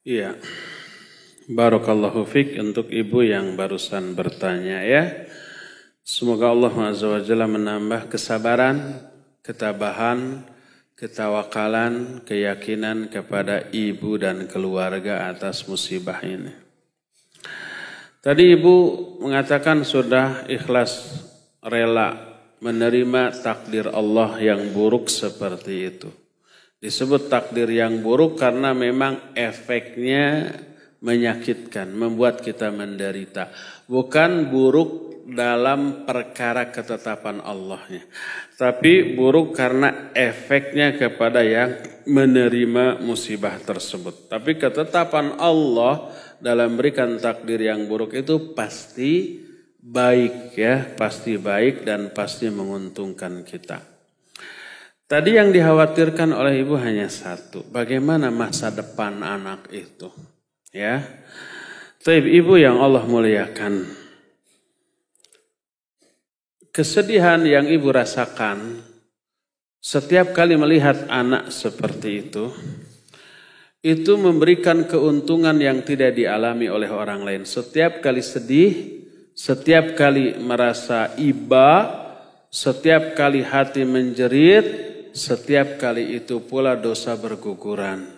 Iya, barakallahu fiik untuk ibu yang barusan bertanya ya. Semoga Allah Azza wa Jalla menambah kesabaran, ketabahan, ketawakalan, keyakinan kepada ibu dan keluarga atas musibah ini. Tadi ibu mengatakan sudah ikhlas, rela menerima takdir Allah yang buruk seperti itu. Disebut takdir yang buruk karena memang efeknya menyakitkan, membuat kita menderita. Bukan buruk dalam perkara ketetapan Allahnya. Tapi buruk karena efeknya kepada yang menerima musibah tersebut. Tapi ketetapan Allah dalam berikan takdir yang buruk itu pasti baik ya. Pasti baik dan pasti menguntungkan kita. Tadi yang dikhawatirkan oleh ibu hanya satu, bagaimana masa depan anak itu, ya. Tapi ibu yang Allah muliakan, kesedihan yang ibu rasakan setiap kali melihat anak seperti itu memberikan keuntungan yang tidak dialami oleh orang lain. Setiap kali sedih, setiap kali merasa iba, setiap kali hati menjerit, setiap kali itu pula dosa berguguran.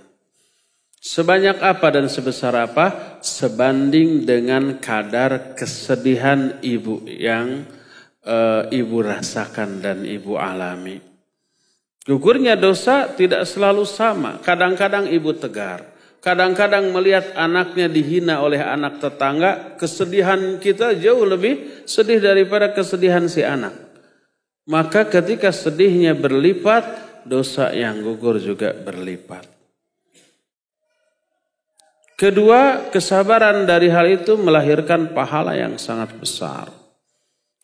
Sebanyak apa dan sebesar apa? Sebanding dengan kadar kesedihan ibu yang ibu rasakan dan ibu alami. Gugurnya dosa tidak selalu sama. Kadang-kadang ibu tegar. Kadang-kadang melihat anaknya dihina oleh anak tetangga. Kesedihan kita jauh lebih sedih daripada kesedihan si anak. Maka ketika sedihnya berlipat, dosa yang gugur juga berlipat. Kedua, kesabaran dari hal itu melahirkan pahala yang sangat besar.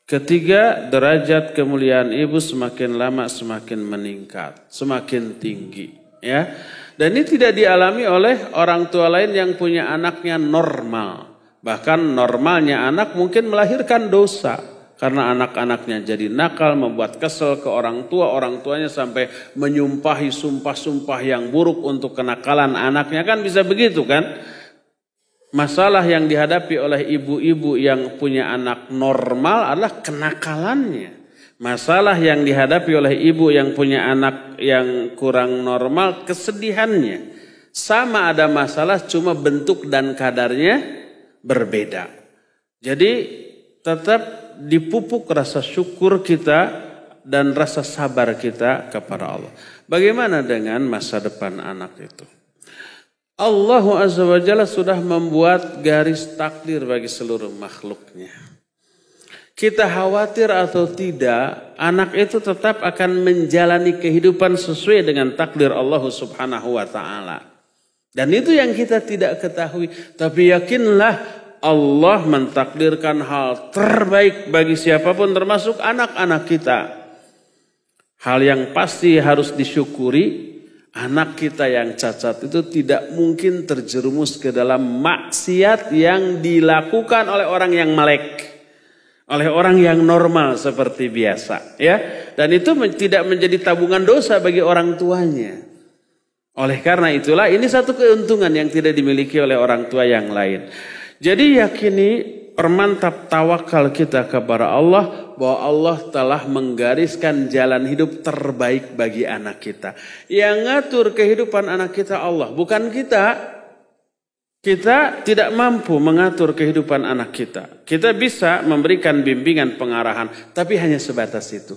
Ketiga, derajat kemuliaan ibu semakin lama semakin meningkat, semakin tinggi. Ya. Dan ini tidak dialami oleh orang tua lain yang punya anaknya normal. Bahkan normalnya anak mungkin melahirkan dosa. Karena anak-anaknya jadi nakal, membuat kesel ke orang tuanya sampai menyumpahi sumpah-sumpah yang buruk untuk kenakalan anaknya. Kan bisa begitu kan? Masalah yang dihadapi oleh ibu-ibu yang punya anak normal adalah kenakalannya. Masalah yang dihadapi oleh ibu yang punya anak yang kurang normal, kesedihannya. Sama ada masalah, cuma bentuk dan kadarnya berbeda. Jadi tetap dipupuk rasa syukur kita dan rasa sabar kita kepada Allah. Bagaimana dengan masa depan anak itu? Allah Azza wa Jalla sudah membuat garis takdir bagi seluruh makhluknya. Kita khawatir atau tidak, anak itu tetap akan menjalani kehidupan sesuai dengan takdir Allah Subhanahu wa Ta'ala. Dan itu yang kita tidak ketahui. Tapi yakinlah, Allah mentakdirkan hal terbaik bagi siapapun termasuk anak-anak kita. Hal yang pasti harus disyukuri, anak kita yang cacat itu tidak mungkin terjerumus ke dalam maksiat yang dilakukan oleh orang yang melek. Oleh orang yang normal seperti biasa. Ya. Dan itu tidak menjadi tabungan dosa bagi orang tuanya. Oleh karena itulah ini satu keuntungan yang tidak dimiliki oleh orang tua yang lain. Jadi yakini permantap tawakal kita kepada Allah bahwa Allah telah menggariskan jalan hidup terbaik bagi anak kita. Yang ngatur kehidupan anak kita Allah, bukan kita. Kita tidak mampu mengatur kehidupan anak kita. Kita bisa memberikan bimbingan pengarahan, tapi hanya sebatas itu.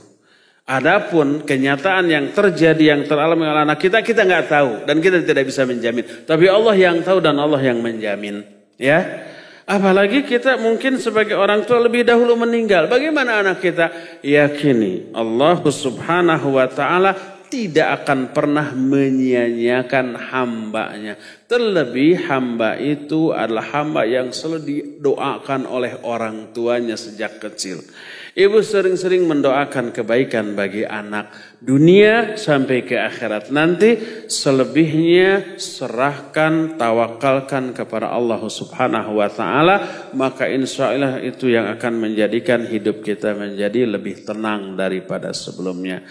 Adapun kenyataan yang terjadi yang teralami oleh anak kita nggak tahu dan kita tidak bisa menjamin. Tapi Allah yang tahu dan Allah yang menjamin. Ya. Apalagi kita mungkin sebagai orang tua lebih dahulu meninggal. Bagaimana anak kita? Yakini Allah Subhanahu wa Ta'ala tidak akan pernah menyia-nyiakan hambanya. Terlebih hamba itu adalah hamba yang selalu didoakan oleh orang tuanya sejak kecil. Ibu sering-sering mendoakan kebaikan bagi anak dunia sampai ke akhirat nanti. Selebihnya serahkan, tawakalkan kepada Allah Subhanahu wa Ta'ala. Maka insya Allah itu yang akan menjadikan hidup kita menjadi lebih tenang daripada sebelumnya.